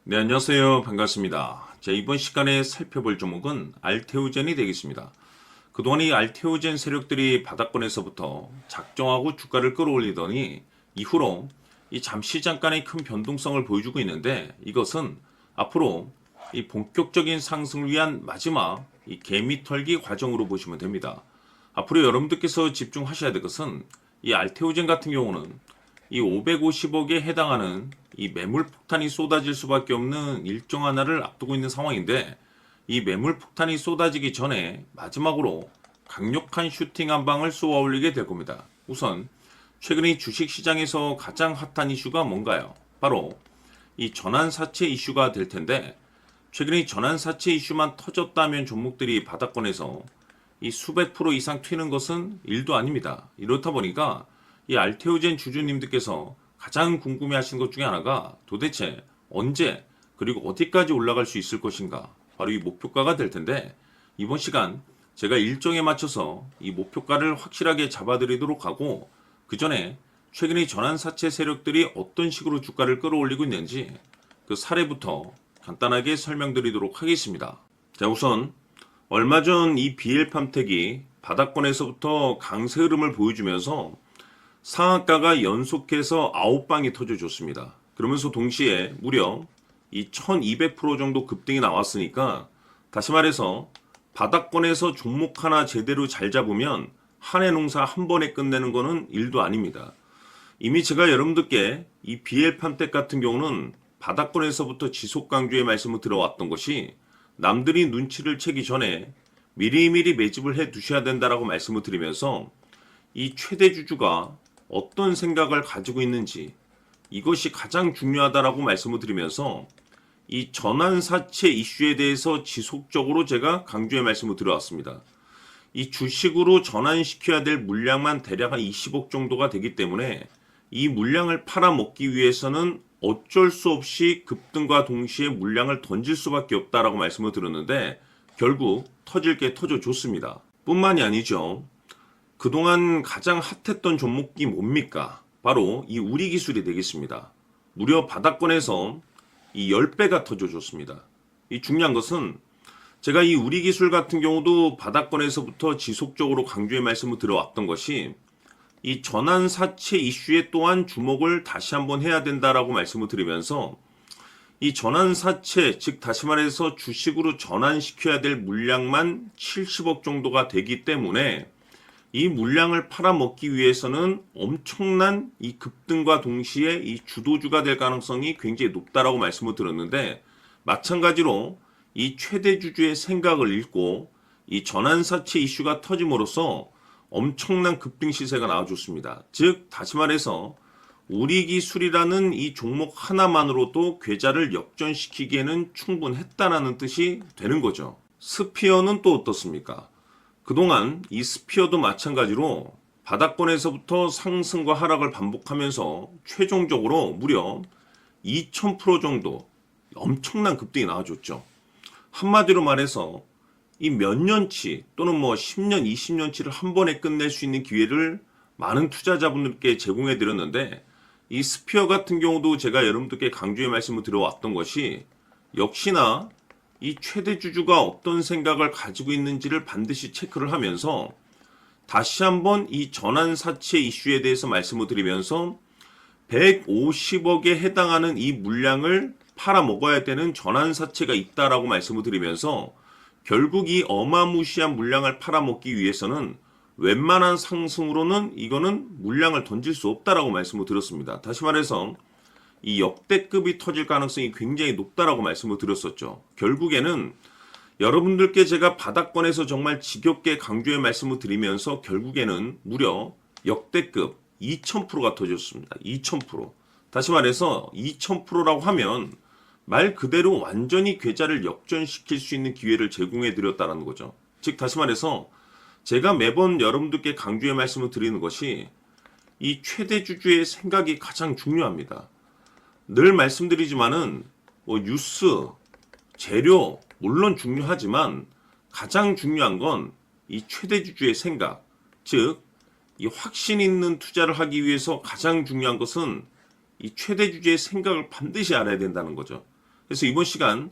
네, 안녕하세요. 반갑습니다. 자, 이번 시간에 살펴볼 종목은 알테오젠이 되겠습니다. 그동안 이 알테오젠 세력들이 바닥권에서부터 작정하고 주가를 끌어올리더니 이후로 이 잠시 잠깐의 큰 변동성을 보여주고 있는데, 이것은 앞으로 이 본격적인 상승을 위한 마지막 이 개미털기 과정으로 보시면 됩니다. 앞으로 여러분들께서 집중하셔야 될 것은 이 알테오젠 같은 경우는 이 550억에 해당하는 이 매물 폭탄이 쏟아질 수밖에 없는 일정 하나를 앞두고 있는 상황인데, 이 매물 폭탄이 쏟아지기 전에 마지막으로 강력한 슈팅 한 방을 쏘아 올리게 될 겁니다. 우선 최근에 주식시장에서 가장 핫한 이슈가 뭔가요? 바로 이 전환사채 이슈가 될 텐데, 최근에 전환사채 이슈만 터졌다면 종목들이 바닥권에서 이 수백 프로 이상 튀는 것은 일도 아닙니다. 이렇다 보니까 이 알테오젠 주주님들께서 가장 궁금해 하시는 것 중에 하나가 도대체 언제 그리고 어디까지 올라갈 수 있을 것인가, 바로 이 목표가가 될 텐데, 이번 시간 제가 일정에 맞춰서 이 목표가를 확실하게 잡아드리도록 하고, 그 전에 최근에 전환사채 세력들이 어떤 식으로 주가를 끌어올리고 있는지 그 사례부터 간단하게 설명드리도록 하겠습니다. 자, 우선 얼마 전 이 BL팜텍이 바닥권에서부터 강세 흐름을 보여주면서 상한가가 연속해서 9방이 터져줬습니다. 그러면서 동시에 무려 이 1200% 정도 급등이 나왔으니까, 다시 말해서 바닥권에서 종목 하나 제대로 잘 잡으면 한 해 농사 한 번에 끝내는 거는 일도 아닙니다. 이미 제가 여러분들께 이 BL팜텍 같은 경우는 바닥권에서부터 지속 강조의 말씀을 들어왔던 것이, 남들이 눈치를 채기 전에 미리미리 매집을 해 두셔야 된다라고 말씀을 드리면서, 이 최대 주주가 어떤 생각을 가지고 있는지 이것이 가장 중요하다라고 말씀을 드리면서, 이 전환사채 이슈에 대해서 지속적으로 제가 강조의 말씀을 드려왔습니다. 이 주식으로 전환시켜야 될 물량만 대략 한 20억 정도가 되기 때문에 이 물량을 팔아먹기 위해서는 어쩔 수 없이 급등과 동시에 물량을 던질 수밖에 없다라고 말씀을 드렸는데, 결국 터질 게 터져줬습니다. 뿐만이 아니죠. 그동안 가장 핫했던 종목이 뭡니까? 바로 이 우리기술이 되겠습니다. 무려 바닥권에서 이 10배가 터져줬습니다. 이 중요한 것은 제가 이 우리기술 같은 경우도 바닥권에서부터 지속적으로 강조의 말씀을 들어왔던 것이, 이 전환사채 이슈에 또한 주목을 다시 한번 해야 된다라고 말씀을 드리면서, 이 전환사채, 즉 다시 말해서 주식으로 전환시켜야 될 물량만 70억 정도가 되기 때문에 이 물량을 팔아먹기 위해서는 엄청난 이 급등과 동시에 이 주도주가 될 가능성이 굉장히 높다라고 말씀을 드렸는데, 마찬가지로 이 최대 주주의 생각을 읽고 이 전환사채 이슈가 터짐으로써 엄청난 급등 시세가 나와줬습니다. 즉 다시 말해서 우리기술이라는 이 종목 하나만으로도 계좌를 역전시키기에는 충분했다라는 뜻이 되는 거죠. 스피어는 또 어떻습니까? 그동안 이 스피어도 마찬가지로 바닥권에서부터 상승과 하락을 반복하면서 최종적으로 무려 2000% 정도 엄청난 급등이 나와줬죠. 한마디로 말해서 이 몇 년치 또는 뭐 10년, 20년치를 한 번에 끝낼 수 있는 기회를 많은 투자자분들께 제공해 드렸는데, 이 스피어 같은 경우도 제가 여러분들께 강조의 말씀을 드려왔던 것이, 역시나 이 최대 주주가 어떤 생각을 가지고 있는지를 반드시 체크를 하면서 다시 한번 이 전환사채 이슈에 대해서 말씀을 드리면서 150억에 해당하는 이 물량을 팔아먹어야 되는 전환사채가 있다라고 말씀을 드리면서, 결국 이 어마무시한 물량을 팔아먹기 위해서는 웬만한 상승으로는 이거는 물량을 던질 수 없다라고 말씀을 드렸습니다. 다시 말해서 이 역대급이 터질 가능성이 굉장히 높다라고 말씀을 드렸었죠. 결국에는 여러분들께 제가 바닥권에서 정말 지겹게 강조의 말씀을 드리면서 결국에는 무려 역대급 2000%가 터졌습니다. 2000%. 다시 말해서 2000%라고 하면 말 그대로 완전히 계좌를 역전시킬 수 있는 기회를 제공해 드렸다는 거죠. 즉 다시 말해서 제가 매번 여러분들께 강조의 말씀을 드리는 것이, 이 최대 주주의 생각이 가장 중요합니다. 늘 말씀드리지만은 뭐 뉴스, 재료 물론 중요하지만 가장 중요한 건 이 최대 주주의 생각, 즉 이 확신 있는 투자를 하기 위해서 가장 중요한 것은 이 최대 주주의 생각을 반드시 알아야 된다는 거죠. 그래서 이번 시간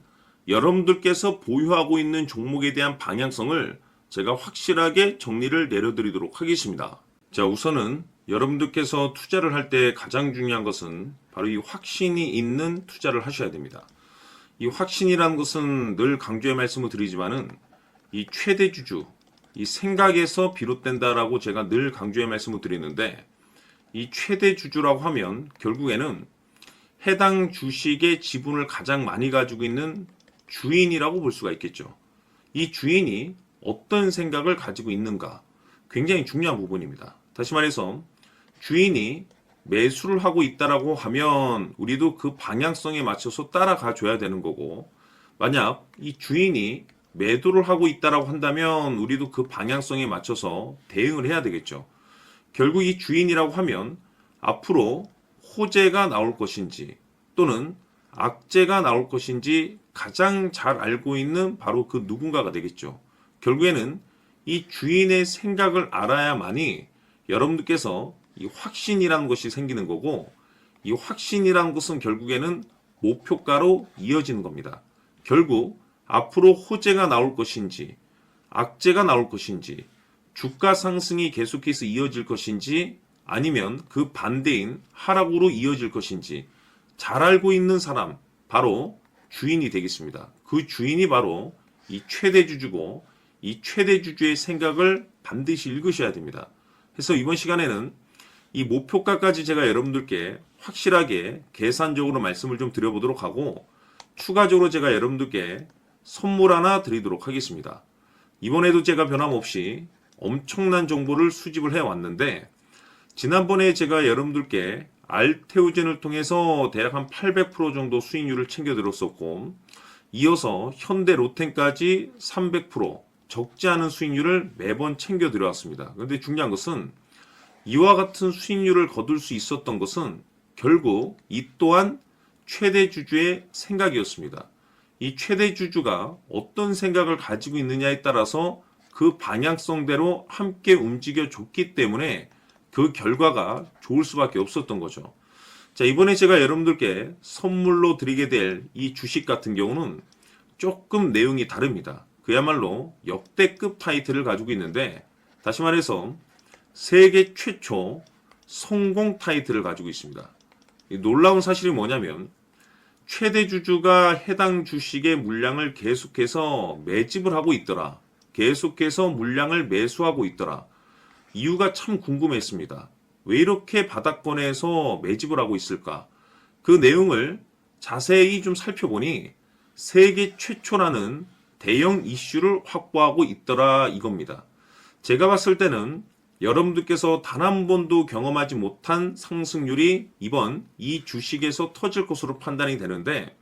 여러분들께서 보유하고 있는 종목에 대한 방향성을 제가 확실하게 정리를 내려드리도록 하겠습니다. 자, 우선은 여러분들께서 투자를 할 때 가장 중요한 것은 바로 이 확신이 있는 투자를 하셔야 됩니다. 이 확신이라는 것은 늘 강조의 말씀을 드리지만은 이 최대 주주, 이 생각에서 비롯된다라고 제가 늘 강조의 말씀을 드리는데, 이 최대 주주라고 하면 결국에는 해당 주식의 지분을 가장 많이 가지고 있는 주인이라고 볼 수가 있겠죠. 이 주인이 어떤 생각을 가지고 있는가, 굉장히 중요한 부분입니다. 다시 말해서 주인이 매수를 하고 있다라고 하면 우리도 그 방향성에 맞춰서 따라가 줘야 되는 거고, 만약 이 주인이 매도를 하고 있다라고 한다면 우리도 그 방향성에 맞춰서 대응을 해야 되겠죠. 결국 이 주인이라고 하면 앞으로 호재가 나올 것인지 또는 악재가 나올 것인지 가장 잘 알고 있는 바로 그 누군가가 되겠죠. 결국에는 이 주인의 생각을 알아야만이 여러분들께서 이 확신이라는 것이 생기는 거고, 이 확신이라는 것은 결국에는 목표가로 이어지는 겁니다. 결국 앞으로 호재가 나올 것인지 악재가 나올 것인지 주가 상승이 계속해서 이어질 것인지 아니면 그 반대인 하락으로 이어질 것인지 잘 알고 있는 사람, 바로 주인이 되겠습니다. 그 주인이 바로 이 최대 주주고, 이 최대 주주의 생각을 반드시 읽으셔야 됩니다. 그래서 이번 시간에는 이 목표가까지 제가 여러분들께 확실하게 계산적으로 말씀을 좀 드려보도록 하고, 추가적으로 제가 여러분들께 선물 하나 드리도록 하겠습니다. 이번에도 제가 변함없이 엄청난 정보를 수집을 해왔는데, 지난번에 제가 여러분들께 알테오젠을 통해서 대략 한 800% 정도 수익률을 챙겨드렸었고, 이어서 현대 로템까지 300% 적지 않은 수익률을 매번 챙겨드려왔습니다. 그런데 중요한 것은 이와 같은 수익률을 거둘 수 있었던 것은 결국 이 또한 최대 주주의 생각이었습니다. 이 최대 주주가 어떤 생각을 가지고 있느냐에 따라서 그 방향성대로 함께 움직여 줬기 때문에 그 결과가 좋을 수밖에 없었던 거죠. 자, 이번에 제가 여러분들께 선물로 드리게 될 이 주식 같은 경우는 조금 내용이 다릅니다. 그야말로 역대급 타이틀을 가지고 있는데, 다시 말해서 세계 최초 성공 타이틀을 가지고 있습니다. 놀라운 사실이 뭐냐면 최대 주주가 해당 주식의 물량을 계속해서 매집을 하고 있더라. 계속해서 물량을 매수하고 있더라. 이유가 참 궁금했습니다. 왜 이렇게 바닥권에서 매집을 하고 있을까? 그 내용을 자세히 좀 살펴보니 세계 최초라는 대형 이슈를 확보하고 있더라 이겁니다. 제가 봤을 때는 여러분들께서 단 한 번도 경험하지 못한 상승률이 이번 이 주식에서 터질 것으로 판단이 되는데,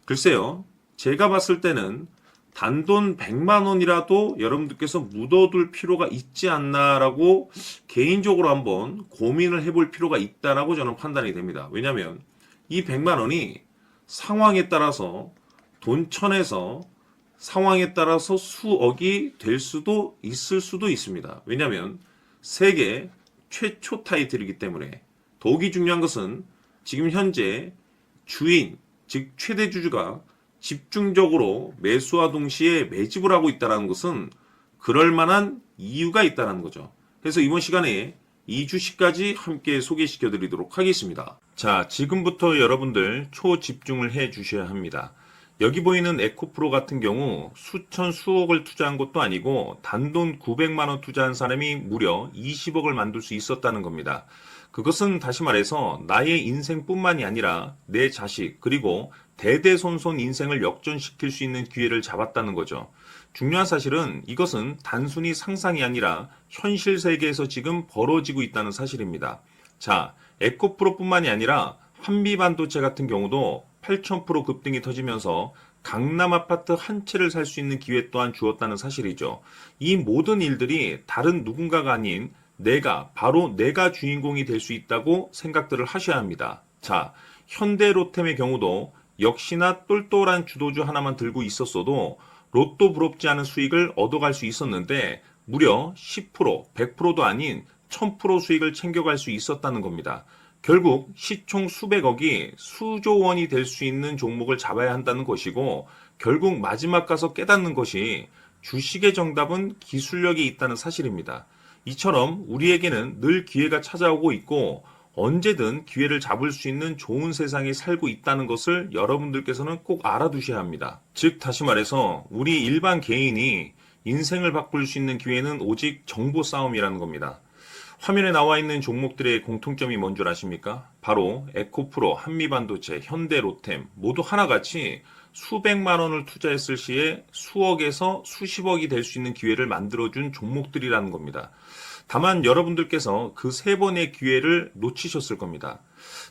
글쎄요, 제가 봤을 때는 단돈 100만 원이라도 여러분들께서 묻어둘 필요가 있지 않나라고 개인적으로 한번 고민을 해볼 필요가 있다라고 저는 판단이 됩니다. 왜냐하면 이 100만 원이 상황에 따라서 돈천에서 상황에 따라서 수억이 될 수도 있을 수도 있습니다. 왜냐하면 세계 최초 타이틀이기 때문에. 더욱이 중요한 것은 지금 현재 주인, 즉 최대 주주가 집중적으로 매수와 동시에 매집을 하고 있다는 것은 그럴 만한 이유가 있다는 거죠. 그래서 이번 시간에 이 주식까지 함께 소개시켜 드리도록 하겠습니다. 자, 지금부터 여러분들 초집중을 해 주셔야 합니다. 여기 보이는 에코프로 같은 경우 수천 수억을 투자한 것도 아니고 단돈 900만 원 투자한 사람이 무려 20억을 만들 수 있었다는 겁니다. 그것은 다시 말해서 나의 인생뿐만이 아니라 내 자식 그리고 대대손손 인생을 역전시킬 수 있는 기회를 잡았다는 거죠. 중요한 사실은 이것은 단순히 상상이 아니라 현실 세계에서 지금 벌어지고 있다는 사실입니다. 자, 에코프로뿐만이 아니라 한미반도체 같은 경우도 8,000% 급등이 터지면서 강남 아파트 한 채를 살 수 있는 기회 또한 주었다는 사실이죠. 이 모든 일들이 다른 누군가가 아닌 바로 내가 주인공이 될 수 있다고 생각들을 하셔야 합니다. 자, 현대로템의 경우도 역시나 똘똘한 주도주 하나만 들고 있었어도 로또 부럽지 않은 수익을 얻어갈 수 있었는데 무려 10%, 100%도 아닌 1000% 수익을 챙겨갈 수 있었다는 겁니다. 결국 시총 수백억이 수조 원이 될 수 있는 종목을 잡아야 한다는 것이고, 결국 마지막 가서 깨닫는 것이 주식의 정답은 기술력이 있다는 사실입니다. 이처럼 우리에게는 늘 기회가 찾아오고 있고 언제든 기회를 잡을 수 있는 좋은 세상에 살고 있다는 것을 여러분들께서는 꼭 알아두셔야 합니다. 즉 다시 말해서 우리 일반 개인이 인생을 바꿀 수 있는 기회는 오직 정보 싸움이라는 겁니다. 화면에 나와 있는 종목들의 공통점이 뭔 줄 아십니까? 바로 에코프로, 한미반도체, 현대로템 모두 하나같이 수백만 원을 투자했을 시에 수억에서 수십억이 될 수 있는 기회를 만들어준 종목들이라는 겁니다. 다만 여러분들께서 그 세 번의 기회를 놓치셨을 겁니다.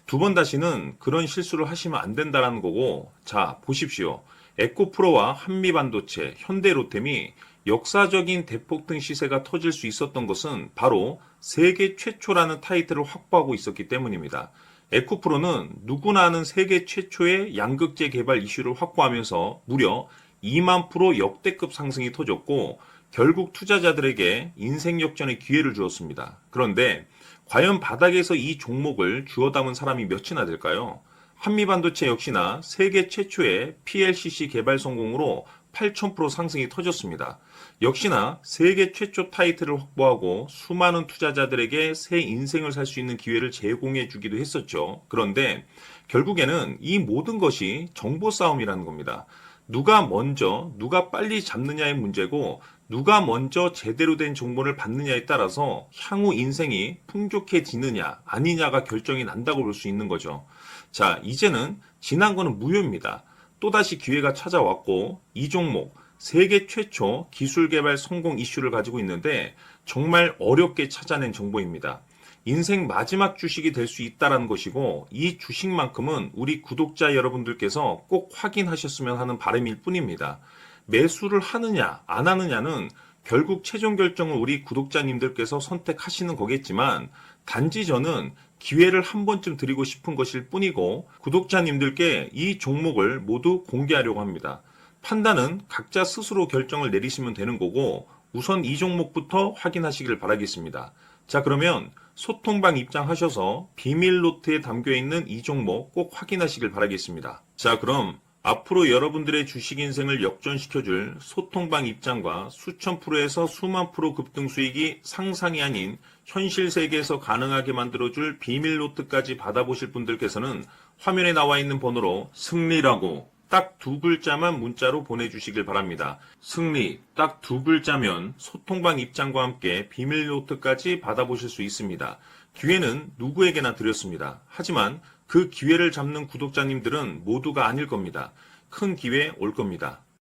두 번 다시는 그런 실수를 하시면 안 된다는 거고, 자, 보십시오. 에코프로와 한미반도체, 현대로템이 역사적인 대폭등 시세가 터질 수 있었던 것은 바로 세계 최초라는 타이틀을 확보하고 있었기 때문입니다. 에코프로는 누구나 아는 세계 최초의 양극재 개발 이슈를 확보하면서 무려 2만 프로 역대급 상승이 터졌고 결국 투자자들에게 인생 역전의 기회를 주었습니다. 그런데 과연 바닥에서 이 종목을 주워 담은 사람이 몇이나 될까요? 한미반도체 역시나 세계 최초의 PLCC 개발 성공으로 8,000% 상승이 터졌습니다. 역시나 세계 최초 타이틀을 확보하고 수많은 투자자들에게 새 인생을 살 수 있는 기회를 제공해 주기도 했었죠. 그런데 결국에는 이 모든 것이 정보 싸움이라는 겁니다. 누가 먼저, 누가 빨리 잡느냐의 문제고 누가 먼저 제대로 된 정보를 받느냐에 따라서 향후 인생이 풍족해지느냐 아니냐가 결정이 난다고 볼 수 있는 거죠. 자, 이제는 지난 거는 무효입니다. 또다시 기회가 찾아왔고 이 종목 세계 최초 기술 개발 성공 이슈를 가지고 있는데 정말 어렵게 찾아낸 정보입니다. 인생 마지막 주식이 될 수 있다는 것이고 이 주식만큼은 우리 구독자 여러분들께서 꼭 확인하셨으면 하는 바람일 뿐입니다. 매수를 하느냐 안 하느냐는 결국 최종 결정을 우리 구독자님들께서 선택하시는 거겠지만 단지 저는 기회를 한 번쯤 드리고 싶은 것일 뿐이고 구독자님들께 이 종목을 모두 공개하려고 합니다. 판단은 각자 스스로 결정을 내리시면 되는 거고 우선 이 종목부터 확인하시길 바라겠습니다. 자, 그러면 소통방 입장하셔서 비밀 노트에 담겨있는 이 종목 꼭 확인하시길 바라겠습니다. 자, 그럼 앞으로 여러분들의 주식 인생을 역전시켜줄 소통방 입장과 수천 프로에서 수만 프로 급등 수익이 상상이 아닌 현실 세계에서 가능하게 만들어줄 비밀 노트까지 받아보실 분들께서는 화면에 나와 있는 번호로 승리라고 딱 두 글자만 문자로 보내주시길 바랍니다. 승리 딱 두 글자면 소통방 입장과 함께 비밀 노트까지 받아보실 수 있습니다. 기회는 누구에게나 드렸습니다. 하지만 그 기회를 잡는 구독자님들은 모두가 아닐 겁니다. 큰 기회 올 겁니다.